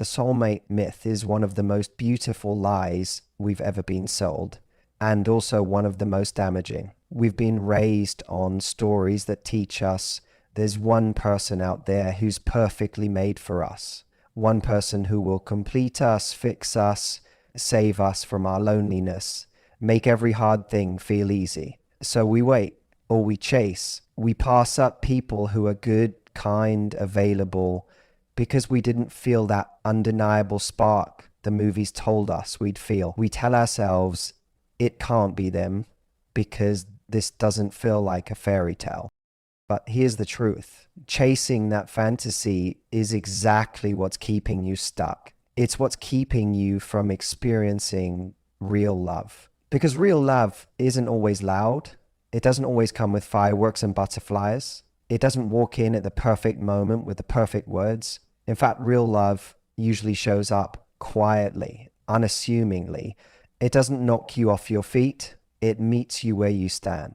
The soulmate myth is one of the most beautiful lies we've ever been sold, and also one of the most damaging. We've been raised on stories that teach us there's one person out there who's perfectly made for us, one person who will complete us, fix us, save us from our loneliness, make every hard thing feel easy. So we wait, or we chase. We pass up people who are good, kind, available, because we didn't feel that undeniable spark the movies told us we'd feel. We tell ourselves it can't be them because this doesn't feel like a fairy tale. But here's the truth. Chasing that fantasy is exactly what's keeping you stuck. It's what's keeping you from experiencing real love. Because real love isn't always loud. It doesn't always come with fireworks and butterflies. It doesn't walk in at the perfect moment with the perfect words. In fact, real love usually shows up quietly, unassumingly. It doesn't knock you off your feet. It meets you where you stand.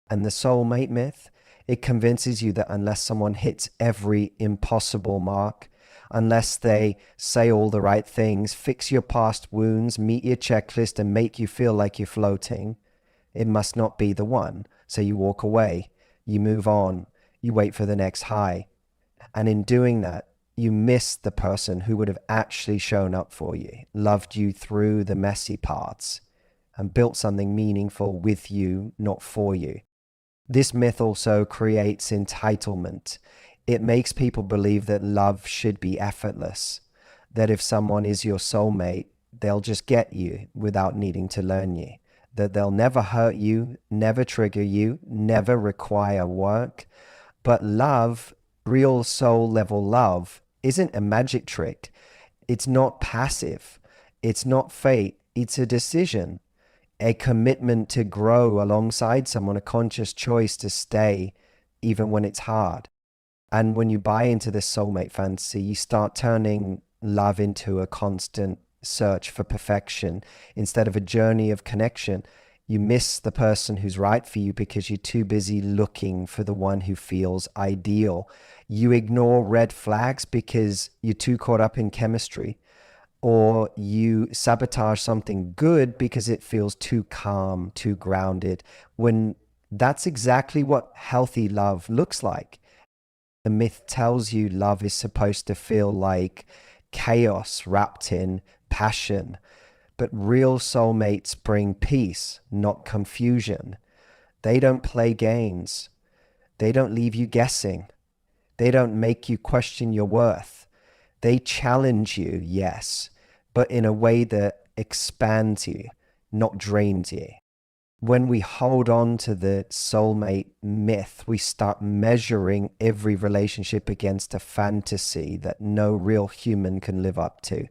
And the soulmate myth, it convinces you that unless someone hits every impossible mark, unless they say all the right things, fix your past wounds, meet your checklist, and make you feel like you're floating, it must not be the one. So you walk away, you move on, you wait for the next high. And in doing that, you miss the person who would have actually shown up for you, loved you through the messy parts, and built something meaningful with you, not for you. This myth also creates entitlement. It makes people believe that love should be effortless, that if someone is your soulmate, they'll just get you without needing to learn you, that they'll never hurt you, never trigger you, never require work. But love, real soul level love, isn't a magic trick. It's not passive. It's not fate. It's a decision, a commitment to grow alongside someone, a conscious choice to stay even when it's hard. And when you buy into this soulmate fantasy, you start turning love into a constant search for perfection instead of a journey of connection. You miss the person who's right for you because you're too busy looking for the one who feels ideal. You ignore red flags because you're too caught up in chemistry, or you sabotage something good because it feels too calm, too grounded, when that's exactly what healthy love looks like. The myth tells you love is supposed to feel like chaos wrapped in passion. But real soulmates bring peace, not confusion. They don't play games. They don't leave you guessing. They don't make you question your worth. They challenge you, yes, but in a way that expands you, not drains you. When we hold on to the soulmate myth, we start measuring every relationship against a fantasy that no real human can live up to.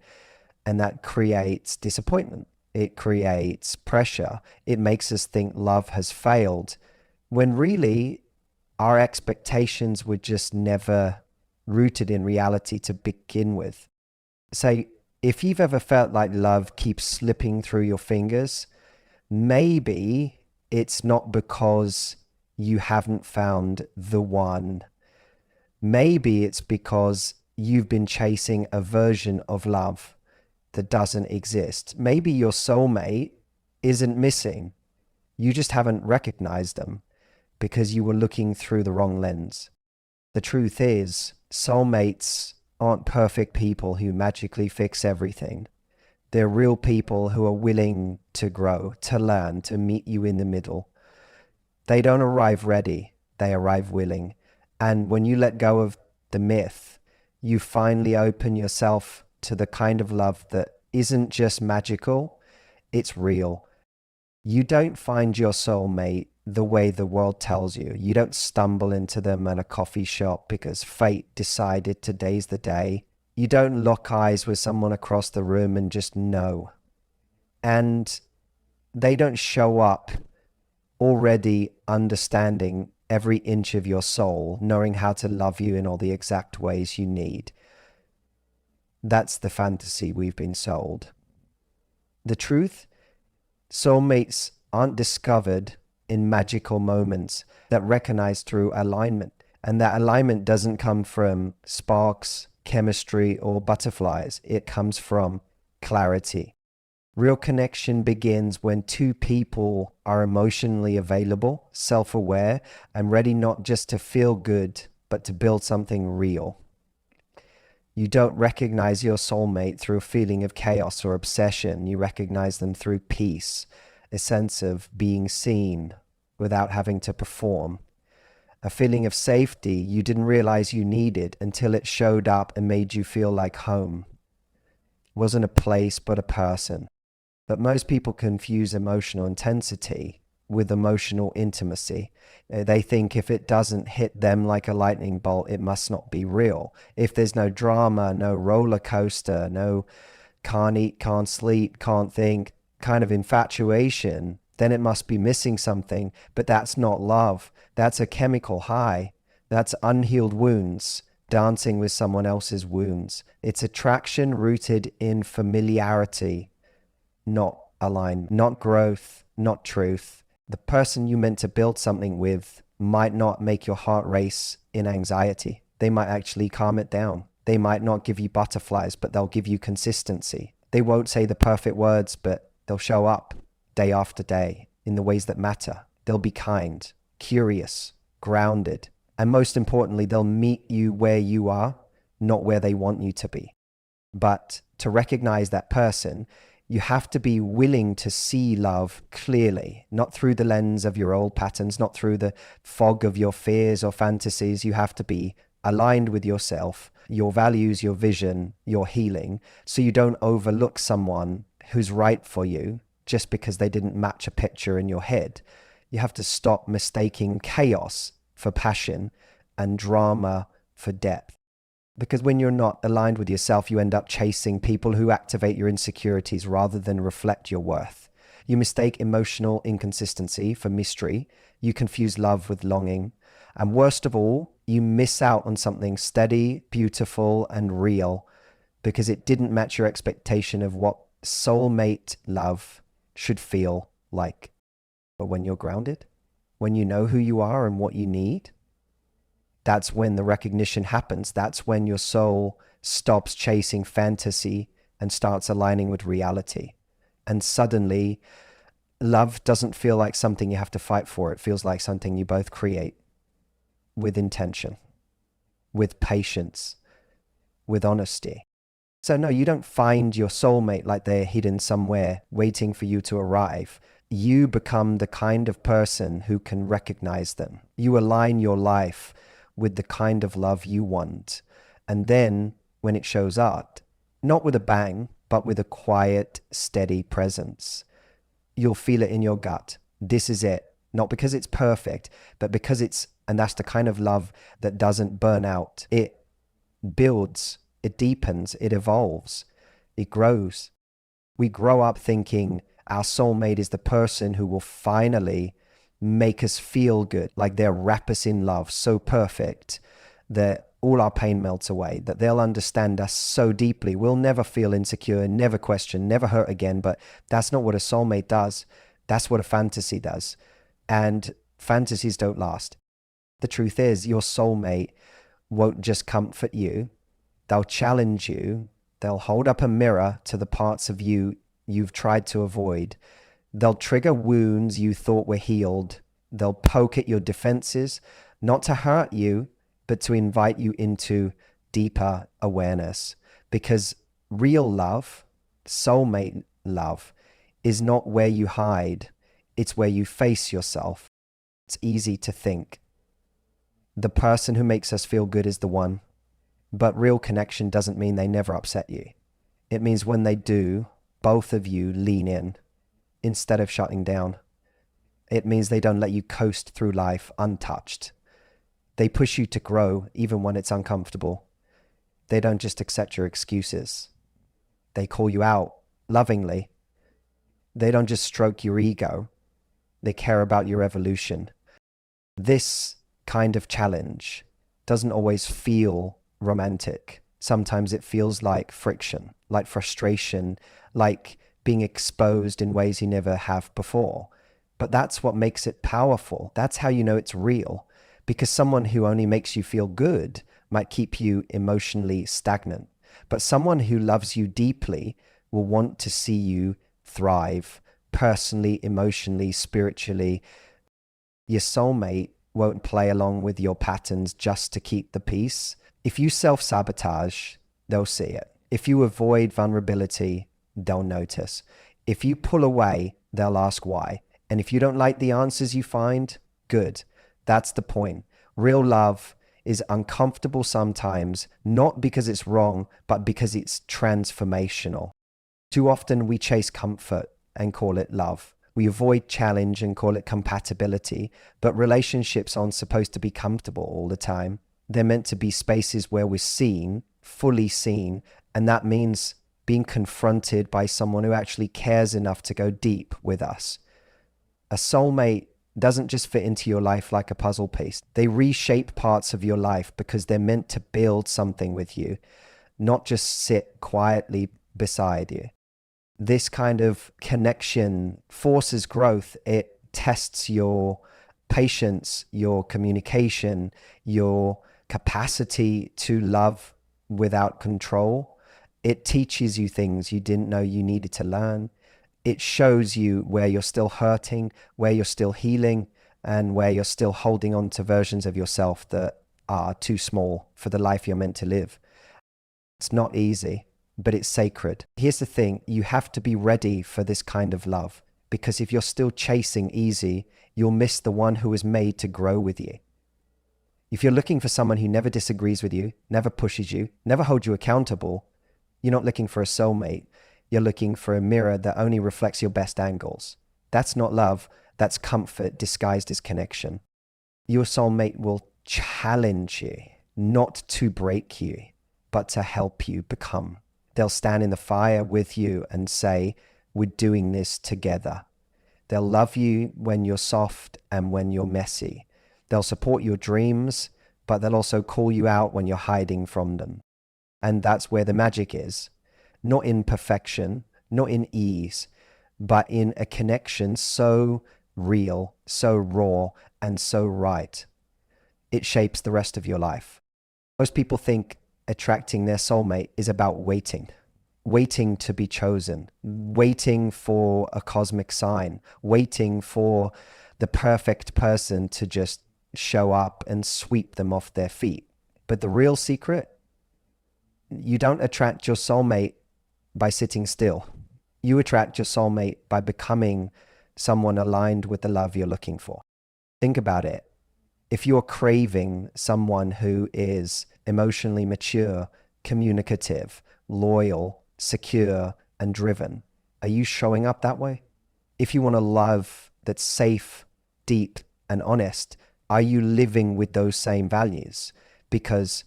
And that creates disappointment. It creates pressure. It makes us think love has failed, when really our expectations were just never rooted in reality to begin with. So if you've ever felt like love keeps slipping through your fingers, maybe it's not because you haven't found the one. Maybe it's because you've been chasing a version of love that doesn't exist. Maybe your soulmate isn't missing. You just haven't recognized them because you were looking through the wrong lens. The truth is, soulmates aren't perfect people who magically fix everything. They're real people who are willing to grow, to learn, to meet you in the middle. They don't arrive ready, they arrive willing. And when you let go of the myth, you finally open yourself to the kind of love that isn't just magical, it's real. You don't find your soulmate the way the world tells you. You don't stumble into them at a coffee shop because fate decided today's the day. You don't lock eyes with someone across the room and just know. And they don't show up already understanding every inch of your soul, knowing how to love you in all the exact ways you need. That's the fantasy we've been sold. The truth, soulmates aren't discovered in magical moments that recognize through alignment. And that alignment doesn't come from sparks chemistry, or butterflies. It comes from clarity. Real connection begins when two people are emotionally available, self-aware, and ready not just to feel good, but to build something real. You don't recognize your soulmate through a feeling of chaos or obsession. You recognize them through peace, a sense of being seen without having to perform, a feeling of safety you didn't realize you needed until it showed up and made you feel like home. It wasn't a place, but a person. But most people confuse emotional intensity with emotional intimacy. They think if it doesn't hit them like a lightning bolt, it must not be real. If there's no drama, no roller coaster, no can't eat, can't sleep, can't think kind of infatuation, then it must be missing something. But that's not love. That's a chemical high. That's unhealed wounds dancing with someone else's wounds. It's attraction rooted in familiarity, not alignment, not growth, not truth. The person you meant to build something with might not make your heart race in anxiety. They might actually calm it down. They might not give you butterflies, but they'll give you consistency. They won't say the perfect words, but they'll show up day after day in the ways that matter. They'll be kind, curious, grounded, and most importantly, they'll meet you where you are, not where they want you to be. But to recognize that person, you have to be willing to see love clearly, not through the lens of your old patterns, not through the fog of your fears or fantasies. You have to be aligned with yourself, your values, your vision, your healing, so you don't overlook someone who's right for you just because they didn't match a picture in your head. You have to stop mistaking chaos for passion and drama for depth. Because when you're not aligned with yourself, you end up chasing people who activate your insecurities rather than reflect your worth. You mistake emotional inconsistency for mystery. You confuse love with longing. And worst of all, you miss out on something steady, beautiful, and real because it didn't match your expectation of what soulmate love should feel like. But when you're grounded, when you know who you are and what you need, that's when the recognition happens. That's when your soul stops chasing fantasy and starts aligning with reality. And suddenly, love doesn't feel like something you have to fight for. It feels like something you both create with intention, with patience, with honesty. So no, you don't find your soulmate like they're hidden somewhere waiting for you to arrive. You become the kind of person who can recognize them. You align your life with the kind of love you want. And then when it shows up, not with a bang, but with a quiet, steady presence, you'll feel it in your gut. This is it. Not because it's perfect, but because and that's the kind of love that doesn't burn out. It builds, it deepens, it evolves, it grows. We grow up thinking our soulmate is the person who will finally make us feel good, like they'll wrap us in love so perfect that all our pain melts away, that they'll understand us so deeply. We'll never feel insecure, never question, never hurt again. But that's not what a soulmate does. That's what a fantasy does. And fantasies don't last. The truth is, your soulmate won't just comfort you. They'll challenge you. They'll hold up a mirror to the parts of you you've tried to avoid. They'll trigger wounds you thought were healed. They'll poke at your defenses, not to hurt you, but to invite you into deeper awareness. Because real love, soulmate love, is not where you hide. It's where you face yourself. It's easy to think the person who makes us feel good is the one. But real connection doesn't mean they never upset you. It means when they do, both of you lean in instead of shutting down. It means they don't let you coast through life untouched. They push you to grow even when it's uncomfortable. They don't just accept your excuses. They call you out lovingly. They don't just stroke your ego. They care about your evolution. This kind of challenge doesn't always feel romantic. Sometimes it feels like friction, like frustration, like being exposed in ways you never have before. But that's what makes it powerful. That's how you know it's real. Because someone who only makes you feel good might keep you emotionally stagnant. But someone who loves you deeply will want to see you thrive personally, emotionally, spiritually. Your soulmate won't play along with your patterns just to keep the peace. If you self-sabotage, they'll see it. If you avoid vulnerability, they'll notice. If you pull away, they'll ask why. And if you don't like the answers you find, good. That's the point. Real love is uncomfortable sometimes, not because it's wrong, but because it's transformational. Too often we chase comfort and call it love. We avoid challenge and call it compatibility, but relationships aren't supposed to be comfortable all the time. They're meant to be spaces where we're seen, fully seen, and that means being confronted by someone who actually cares enough to go deep with us. A soulmate doesn't just fit into your life like a puzzle piece. They reshape parts of your life because they're meant to build something with you, not just sit quietly beside you. This kind of connection forces growth. It tests your patience, your communication, your capacity to love without control. It teaches you things you didn't know you needed to learn. It shows you where you're still hurting, where you're still healing, and where you're still holding on to versions of yourself that are too small for the life you're meant to live. It's not easy, but it's sacred. Here's the thing, you have to be ready for this kind of love, because if you're still chasing easy, you'll miss the one who was made to grow with you. If you're looking for someone who never disagrees with you, never pushes you, never holds you accountable, you're not looking for a soulmate. You're looking for a mirror that only reflects your best angles. That's not love. That's comfort disguised as connection. Your soulmate will challenge you, not to break you, but to help you become. They'll stand in the fire with you and say, we're doing this together. They'll love you when you're soft and when you're messy. They'll support your dreams, but they'll also call you out when you're hiding from them. And that's where the magic is. Not in perfection, not in ease, but in a connection so real, so raw, and so right. It shapes the rest of your life. Most people think attracting their soulmate is about waiting to be chosen, waiting for a cosmic sign, waiting for the perfect person to just show up and sweep them off their feet. But the real secret, you don't attract your soulmate by sitting still. You attract your soulmate by becoming someone aligned with the love you're looking for. Think about it. If you're craving someone who is emotionally mature, communicative, loyal, secure, and driven, are you showing up that way? If you want a love that's safe, deep, and honest, are you living with those same values? Because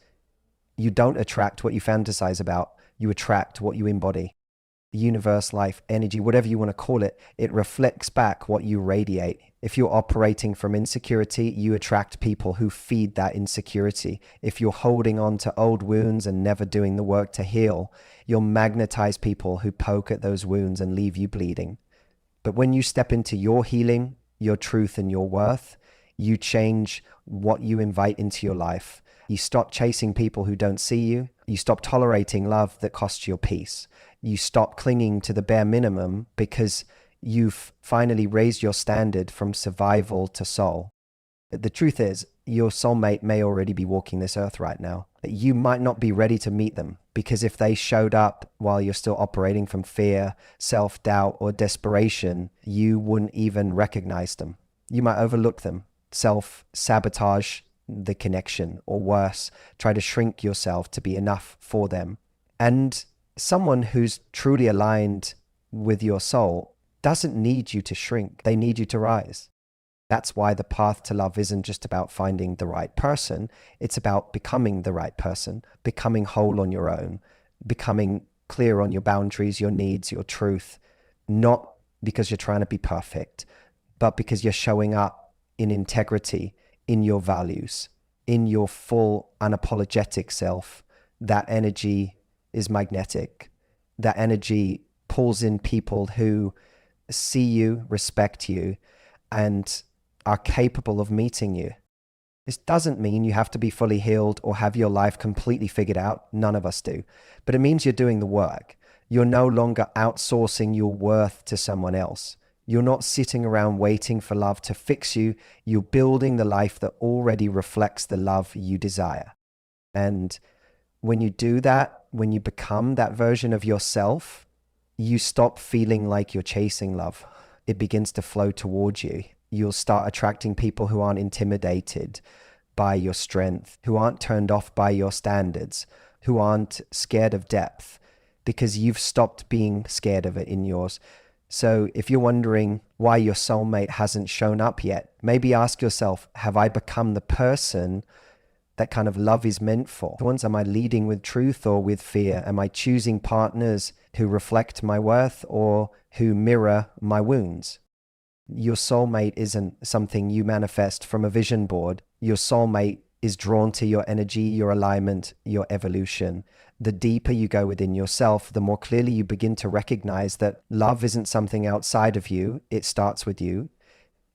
you don't attract what you fantasize about. You attract what you embody. The universe, life, energy, whatever you want to call it, it reflects back what you radiate. If you're operating from insecurity, you attract people who feed that insecurity. If you're holding on to old wounds and never doing the work to heal, you'll magnetize people who poke at those wounds and leave you bleeding. But when you step into your healing, your truth, and your worth, you change what you invite into your life. You stop chasing people who don't see you. You stop tolerating love that costs your peace. You stop clinging to the bare minimum because you've finally raised your standard from survival to soul. The truth is, your soulmate may already be walking this earth right now. You might not be ready to meet them, because if they showed up while you're still operating from fear, self-doubt, or desperation, you wouldn't even recognize them. You might overlook them, self-sabotage the connection, or worse, try to shrink yourself to be enough for them. And someone who's truly aligned with your soul doesn't need you to shrink. They need you to rise. That's why the path to love isn't just about finding the right person. It's about becoming the right person, becoming whole on your own, becoming clear on your boundaries, your needs, your truth, not because you're trying to be perfect, but because you're showing up in integrity, in your values, in your full unapologetic self. That energy is magnetic. That energy pulls in people who see you, respect you, and are capable of meeting you. This doesn't mean you have to be fully healed or have your life completely figured out. None of us do. But it means you're doing the work. You're no longer outsourcing your worth to someone else. You're not sitting around waiting for love to fix you. You're building the life that already reflects the love you desire. And when you do that, when you become that version of yourself, you stop feeling like you're chasing love. It begins to flow towards you. You'll start attracting people who aren't intimidated by your strength, who aren't turned off by your standards, who aren't scared of depth, because you've stopped being scared of it in yours. So if you're wondering why your soulmate hasn't shown up yet, maybe ask yourself, have I become the person that kind of love is meant for? Am I leading with truth or with fear? Am I choosing partners who reflect my worth or who mirror my wounds? Your soulmate isn't something you manifest from a vision board. Your soulmate is drawn to your energy, your alignment, your evolution. The deeper you go within yourself, the more clearly you begin to recognize that love isn't something outside of you. It starts with you.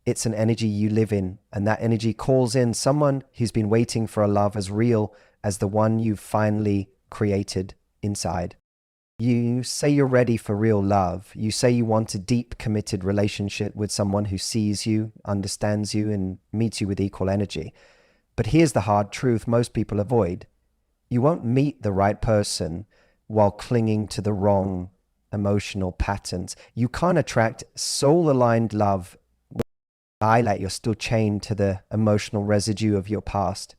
It's an energy you live in, and that energy calls in someone who's been waiting for a love as real as the one you've finally created inside. You say you're ready for real love. You say you want a deep, committed relationship with someone who sees you, understands you, and meets you with equal energy. But here's the hard truth most people avoid. You won't meet the right person while clinging to the wrong emotional patterns. You can't attract soul-aligned love while you're still chained to the emotional residue of your past.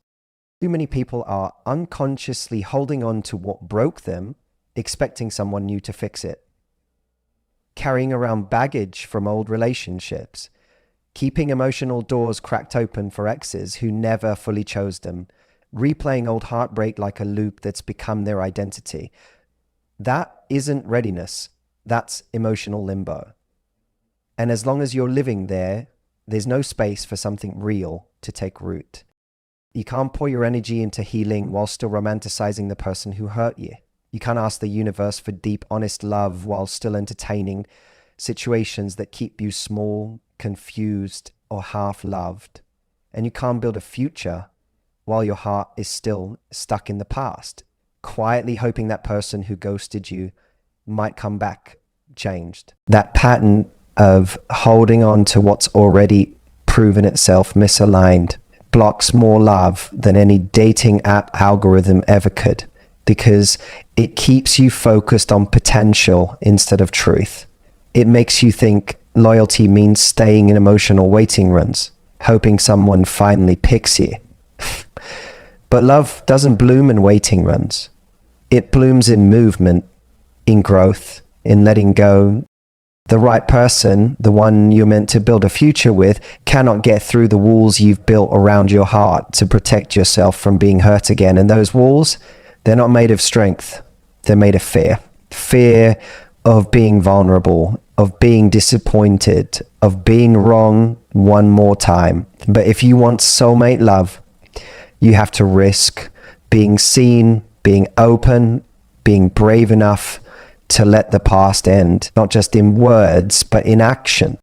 Too many people are unconsciously holding on to what broke them, expecting someone new to fix it. Carrying around baggage from old relationships. Keeping emotional doors cracked open for exes who never fully chose them. Replaying old heartbreak like a loop that's become their identity. That isn't readiness. That's emotional limbo. And as long as you're living there, there's no space for something real to take root. You can't pour your energy into healing while still romanticizing the person who hurt you. You can't ask the universe for deep, honest love while still entertaining situations that keep you small, confused, or half-loved. And you can't build a future while your heart is still stuck in the past, quietly hoping that person who ghosted you might come back changed. That pattern of holding on to what's already proven itself misaligned blocks more love than any dating app algorithm ever could, because it keeps you focused on potential instead of truth. It makes you think loyalty means staying in emotional waiting rooms, hoping someone finally picks you. But love doesn't bloom in waiting rooms. It blooms in movement, in growth, in letting go. The right person, the one you're meant to build a future with, cannot get through the walls you've built around your heart to protect yourself from being hurt again. And those walls, they're not made of strength. They're made of fear. Fear of being vulnerable, of being disappointed, of being wrong one more time. But if you want soulmate love, you have to risk being seen, being open, being brave enough to let the past end, not just in words, but in action.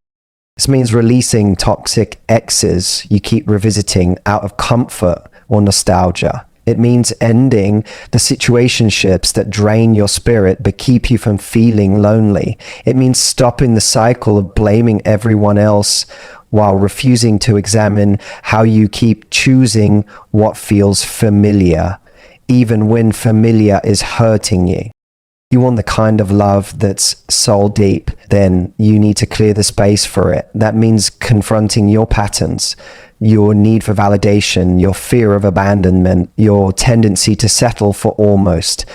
This means releasing toxic exes you keep revisiting out of comfort or nostalgia. It means ending the situationships that drain your spirit but keep you from feeling lonely. It means stopping the cycle of blaming everyone else while refusing to examine how you keep choosing what feels familiar, even when familiar is hurting you. You want the kind of love that's soul deep, then you need to clear the space for it. That means confronting your patterns, your need for validation, your fear of abandonment, your tendency to settle for almost.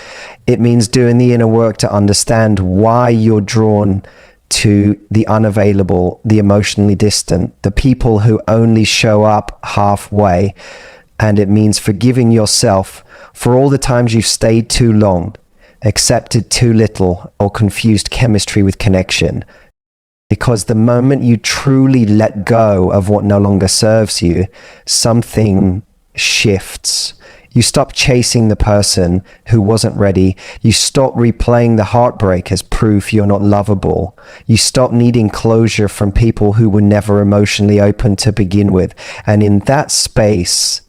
It means doing the inner work to understand why you're drawn to the unavailable, the emotionally distant, the people who only show up halfway. And it means forgiving yourself for all the times you've stayed too long, accepted too little, or confused chemistry with connection. Because the moment you truly let go of what no longer serves you, something shifts. You stop chasing the person who wasn't ready. You stop replaying the heartbreak as proof you're not lovable. You stop needing closure from people who were never emotionally open to begin with. And in that space,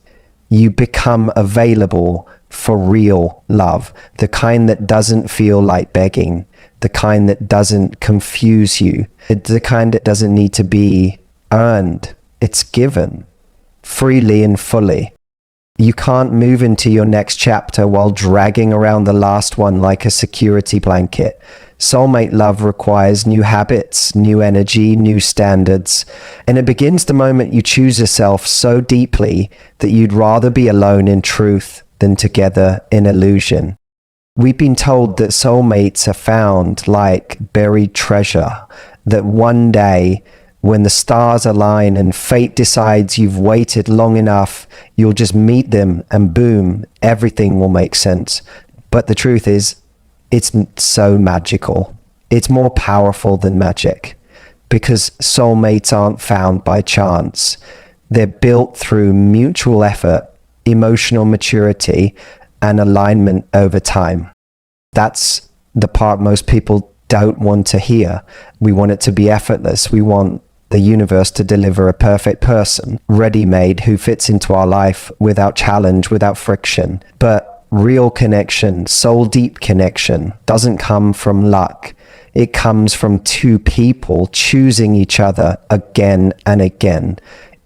You become available for real love, the kind that doesn't feel like begging, the kind that doesn't confuse you, the kind that doesn't need to be earned. It's given freely and fully. You can't move into your next chapter while dragging around the last one like a security blanket. Soulmate love requires new habits, new energy, new standards, and it begins the moment you choose yourself so deeply that you'd rather be alone in truth than together in illusion. We've been told that soulmates are found like buried treasure, that one day when the stars align and fate decides you've waited long enough, you'll just meet them and boom, everything will make sense. But the truth is, it's so magical. It's more powerful than magic because soulmates aren't found by chance. They're built through mutual effort, emotional maturity, and alignment over time. That's the part most people don't want to hear. We want it to be effortless. We want the universe to deliver a perfect person, ready-made, who fits into our life without challenge, without friction. But real connection, soul deep connection, doesn't come from luck. It comes from two people choosing each other again and again,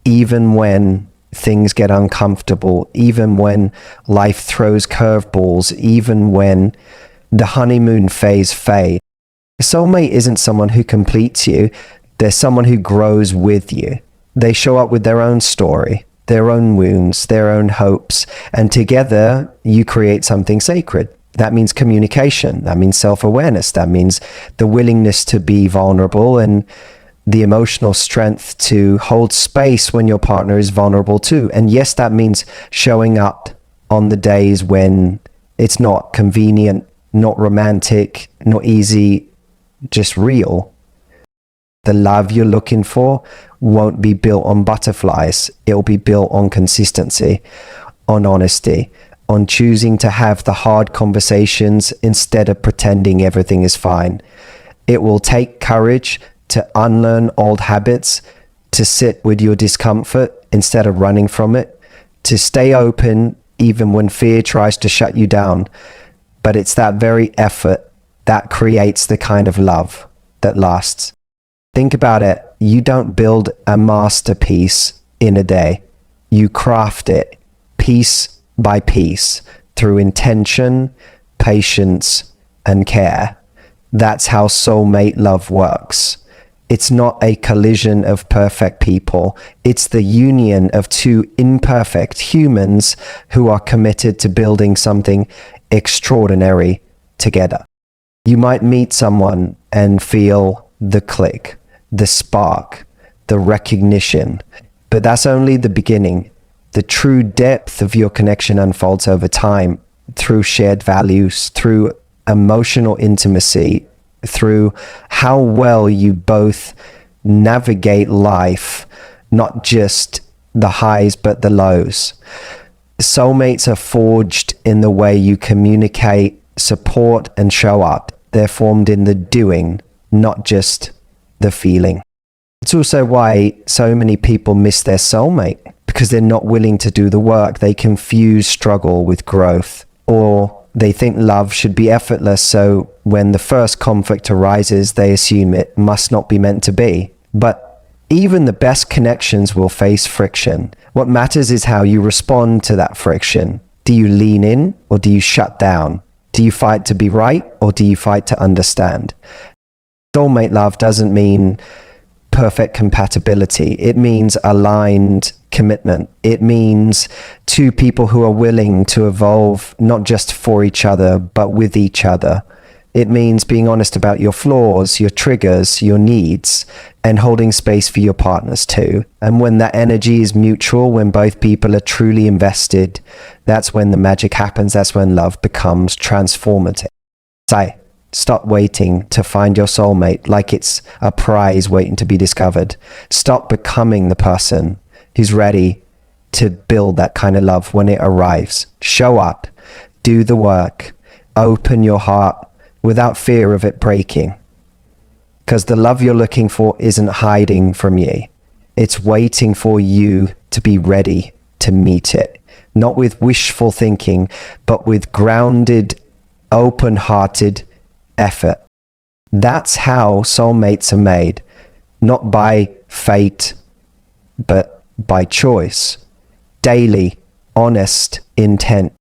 even when things get uncomfortable, even when life throws curveballs, even when the honeymoon phase fades. A soulmate isn't someone who completes you. They're someone who grows with you. They show up with their own story, their own wounds, their own hopes, and together you create something sacred. That means communication. That means self-awareness. That means the willingness to be vulnerable and the emotional strength to hold space when your partner is vulnerable too. And yes, that means showing up on the days when it's not convenient, not romantic, not easy, just real. The love you're looking for won't be built on butterflies. It'll be built on consistency, on honesty, on choosing to have the hard conversations instead of pretending everything is fine. It will take courage to unlearn old habits, to sit with your discomfort instead of running from it, to stay open even when fear tries to shut you down. But it's that very effort that creates the kind of love that lasts. Think about it. You don't build a masterpiece in a day. You craft it piece by piece through intention, patience, and care. That's how soulmate love works. It's not a collision of perfect people. It's the union of two imperfect humans who are committed to building something extraordinary together. You might meet someone and feel the click, the spark, the recognition, but that's only the beginning. The true depth of your connection unfolds over time through shared values, through emotional intimacy, through how well you both navigate life, not just the highs but the lows. Soulmates are forged in the way you communicate, support, and show up. They're formed in the doing, not just the feeling. It's also why so many people miss their soulmate, because they're not willing to do the work. They confuse struggle with growth, or they think love should be effortless, so when the first conflict arises, they assume it must not be meant to be. But even the best connections will face friction. What matters is how you respond to that friction. Do you lean in or do you shut down? Do you fight to be right or do you fight to understand? Soulmate love doesn't mean perfect compatibility. It means aligned commitment. It means two people who are willing to evolve, not just for each other, but with each other. It means being honest about your flaws, your triggers, your needs, and holding space for your partners too. And when that energy is mutual, when both people are truly invested, that's when the magic happens. That's when love becomes transformative. So stop waiting to find your soulmate like it's a prize waiting to be discovered. Stop becoming the person who's ready to build that kind of love when it arrives. Show up, do the work, open your heart without fear of it breaking. Because the love you're looking for isn't hiding from you. It's waiting for you to be ready to meet it. not with wishful thinking, but with grounded, open-hearted effort. That's how soulmates are made, not by fate, but by choice. Daily, honest intent.